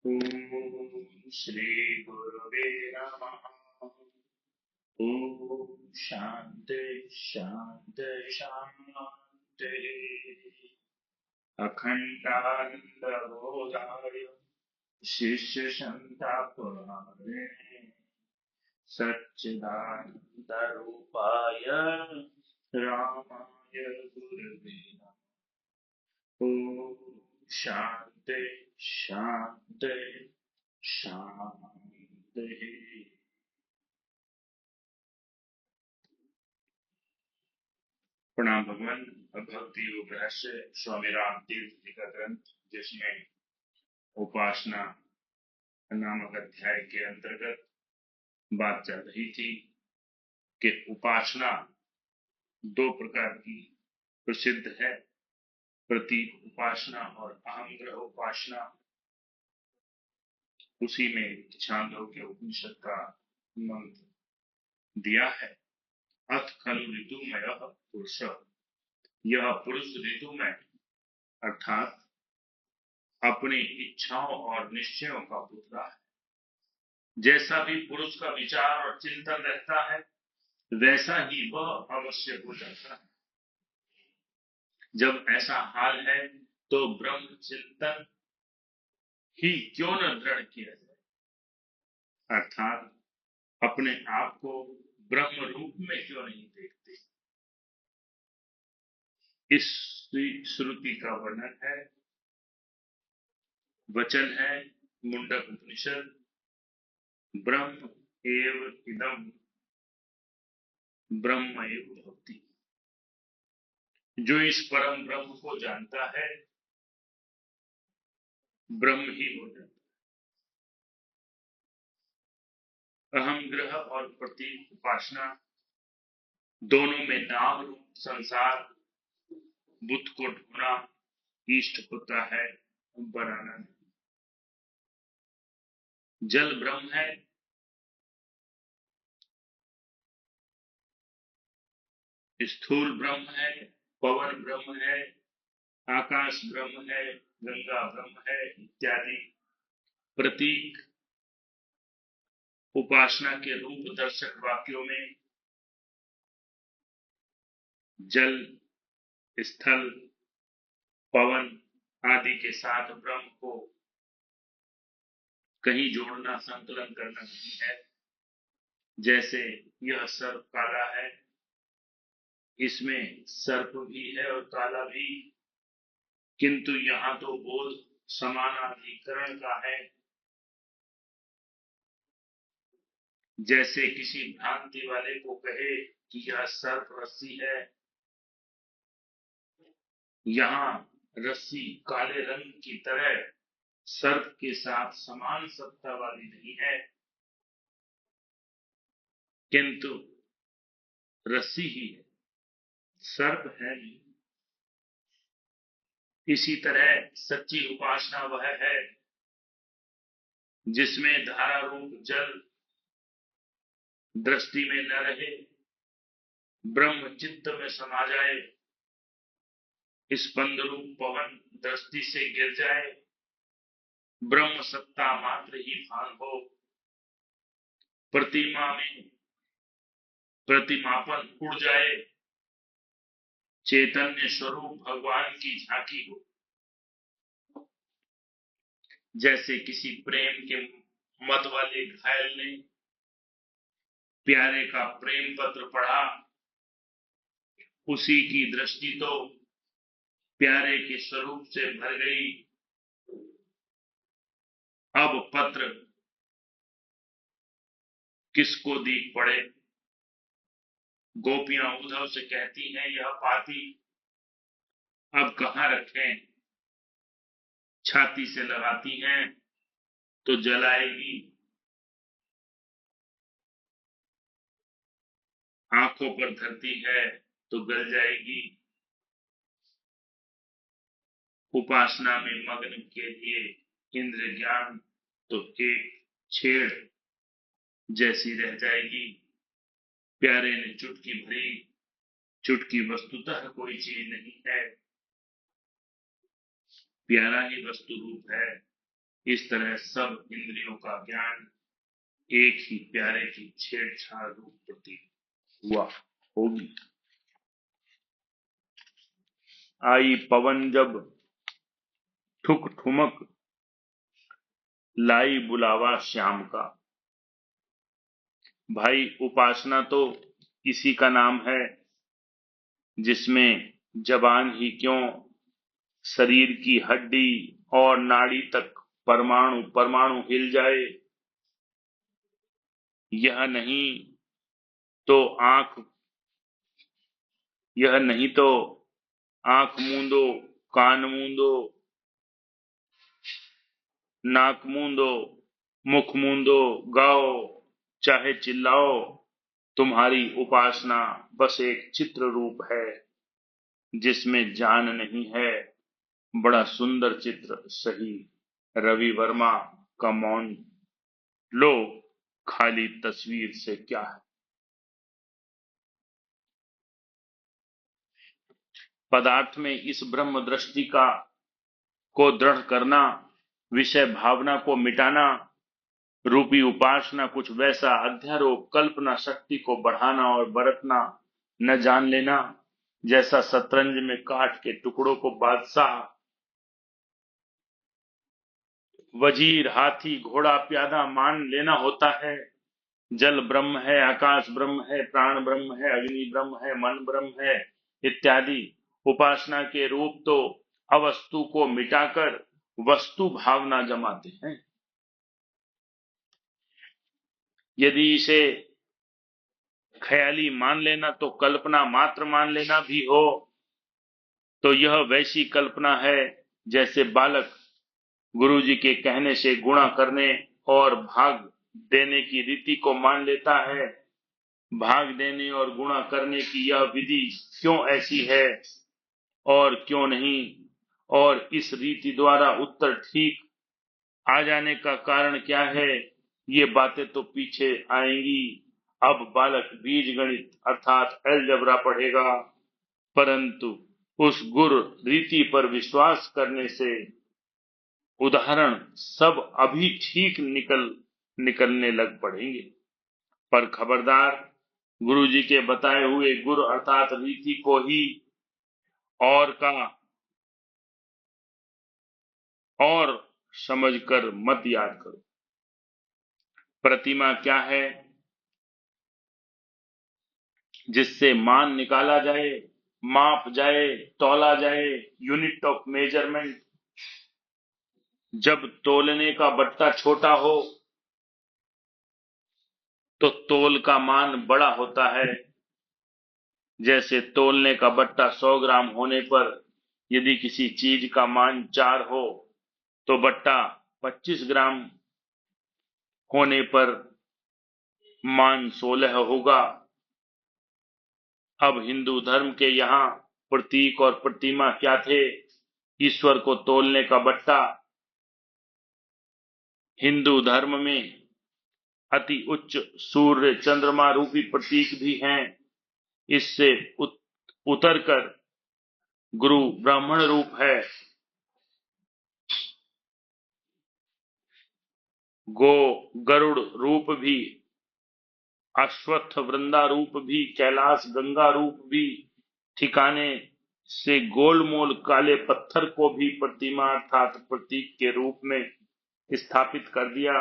ओम श्री गुरुवे नमः। ओम शांति शांति शांति। अखंडानंदबोधाय शिष्य संतापहारे सच्चिदानंद रूपाय रामाय गुरुवे नमः। ओम शांति शांति शांति। प्रणाम भगवान। भक्ति योग रहस्य स्वामी राम तीर्थ जी का ग्रंथ, जिसमें उपासना नामक अध्याय के अंतर्गत बात चल रही थी कि उपासना दो प्रकार की प्रसिद्ध है, प्रतीक उपासना और अहम ग्रह उपासना। उसी में छांदोग्य उपनिषद का मंत्र दिया है। अथ खलु ऋतुमय पुरुष, यह पुरुष ऋतुमय अर्थात अपनी इच्छाओं और निश्चयों का पुतला है। जैसा भी पुरुष का विचार और चिंतन रहता है, वैसा ही वह अवश्य हो जाता है। जब ऐसा हाल है तो ब्रह्म चिंतन ही क्यों न दृढ़ किया जाए, अर्थात अपने आप को ब्रह्म रूप में क्यों नहीं देखते। इस श्रुति का वर्णन है, वचन है मुंडक उपनिषद, ब्रह्म एव इदम ब्रह्म एव भवति। जो इस परम ब्रह्म को जानता है, ब्रह्म ही हो जाता है। अहम ग्रह और प्रतीक उपासना दोनों में नाम रूप संसार बुद्ध को ढूंढना इष्ट होता है, बनाना नहीं। जल ब्रह्म है, स्थूल ब्रह्म है, पवन ब्रह्म है, आकाश ब्रह्म है, गंगा ब्रह्म है इत्यादि प्रतीक उपासना के रूप दर्शक वाक्यों में जल, स्थल, पवन आदि के साथ ब्रह्म को कहीं जोड़ना, संकलन करना नहीं है। जैसे यह सर्प काला है, इसमें सर्प भी है और काला भी, किंतु यहाँ तो बोध समानाधिकरण का है। जैसे किसी भ्रांति वाले को कहे कि यह सर्प रस्सी है, यहाँ रस्सी काले रंग की तरह सर्प के साथ समान सत्ता वाली नहीं है, किंतु रस्सी ही है, सर्प है नहीं। इसी तरह सच्ची उपासना वह है जिसमें धारा रूप जल दृष्टि में न रहे, ब्रह्म चित्त में समा जाए, स्पंद रूप पवन दृष्टि से गिर जाए, ब्रह्म सत्ता मात्र ही भान हो, प्रतिमा में प्रतिमापन उड़ जाए, चैतन्य स्वरूप भगवान की झांकी हो। जैसे किसी प्रेम के मत वाले घायल ने प्यारे का प्रेम पत्र पढ़ा, उसी की दृष्टि तो प्यारे के स्वरूप से भर गई। अब पत्र किसको दीख पड़े। गोपियां उद्धव से कहती हैं, यह पाती अब कहां रखें। छाती से लगाती हैं तो जलाएगी, आंखों पर धरती है तो गल जाएगी। उपासना में मग्न के लिए इंद्र ज्ञान तो एक छेड़ जैसी रह जाएगी। प्यारे ने चुटकी भरी, चुटकी वस्तुतः कोई चीज नहीं है, प्यारा ही वस्तु रूप है। इस तरह सब इंद्रियों का ज्ञान एक ही प्यारे की छेड़छाड़ रूप प्रतीत हुआ होगी। आई पवन जब ठुक ठुमक, लाई बुलावा श्याम का। भाई उपासना तो इसी का नाम है जिसमें जबान ही क्यों, शरीर की हड्डी और नाड़ी तक परमाणु परमाणु हिल जाए। यह नहीं तो आंख यह नहीं तो आंख मूंदो, कान मूंदो, नाक मूंदो, मुख मूंदो, गाओ चाहे चिल्लाओ, तुम्हारी उपासना बस एक चित्र रूप है जिसमें जान नहीं है। बड़ा सुंदर चित्र सही, रवि वर्मा का मौन लो, खाली तस्वीर से क्या है। पदार्थ में इस ब्रह्म दृष्टि को दृढ़ करना, विषय भावना को मिटाना रूपी उपासना कुछ वैसा अध्यारोप कल्पना शक्ति को बढ़ाना और बरतना न जान लेना, जैसा शतरंज में काठ के टुकड़ों को बादशाह, वजीर, हाथी, घोड़ा, प्यादा मान लेना होता है। जल ब्रह्म है, आकाश ब्रह्म है, प्राण ब्रह्म है, अग्नि ब्रह्म है, मन ब्रह्म है इत्यादि। उपासना के रूप तो अवस्तु को मिटाकर वस्तु भावना जमाते हैं। यदि इसे ख्याली मान लेना तो कल्पना मात्र मान लेना भी हो, तो यह वैसी कल्पना है जैसे बालक गुरुजी के कहने से गुणा करने और भाग देने की रीति को मान लेता है। भाग देने और गुणा करने की यह विधि क्यों ऐसी है और क्यों नहीं, और इस रीति द्वारा उत्तर ठीक आ जाने का कारण क्या है, ये बातें तो पीछे आएंगी। अब बालक बीज गणित अर्थात अलजेब्रा पढ़ेगा, परंतु उस गुर रीति पर विश्वास करने से उदाहरण सब अभी ठीक निकलने लग पड़ेंगे। पर खबरदार, गुरुजी के बताए हुए गुर अर्थात रीति को ही और का और समझकर मत याद करो। प्रतिमा क्या है जिससे मान निकाला जाए, माप जाए, तौला जाए, यूनिट ऑफ मेजरमेंट। जब तोलने का बट्टा छोटा हो तो तोल का मान बड़ा होता है। जैसे तोलने का बट्टा 100 ग्राम होने पर यदि किसी चीज का मान 4 हो तो बट्टा 25 ग्राम होने पर मान 16 होगा। अब हिंदू धर्म के यहाँ प्रतीक और प्रतिमा क्या थे? ईश्वर को तोलने का बट्टा हिंदू धर्म में अति उच्च सूर्य चंद्रमा रूपी प्रतीक भी हैं। इससे उतरकर गुरु ब्राह्मण रूप है, गो गरुड़ रूप भी, अश्वत्थ वृंदा रूप भी, कैलाश गंगा रूप भी, ठिकाने से गोलमोल काले पत्थर को भी प्रतिमा अर्थात प्रतीक के रूप में स्थापित कर दिया।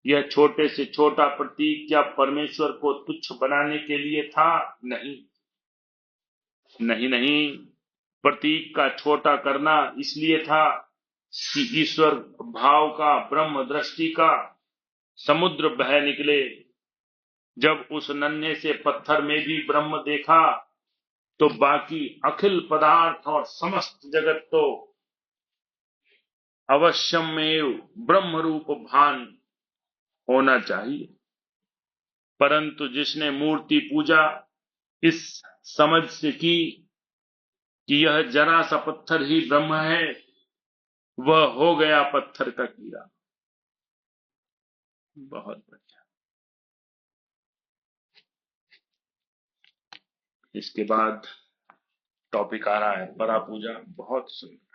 यह छोटे से छोटा प्रतीक क्या परमेश्वर को तुच्छ बनाने के लिए था? नहीं नहीं नहीं, प्रतीक का छोटा करना इसलिए था कि ईश्वर भाव का ब्रह्म दृष्टि का समुद्र बह निकले। जब उस नन्हे से पत्थर में भी ब्रह्म देखा तो बाकी अखिल पदार्थ और समस्त जगत तो अवश्यमेव ब्रह्म रूप भान होना चाहिए। परंतु जिसने मूर्ति पूजा इस समझ से की कि यह जरा सा पत्थर ही ब्रह्म है, वह हो गया पत्थर का कीड़ा। बहुत बढ़िया। इसके बाद टॉपिक आ रहा है परा पूजा, बहुत सुंदर।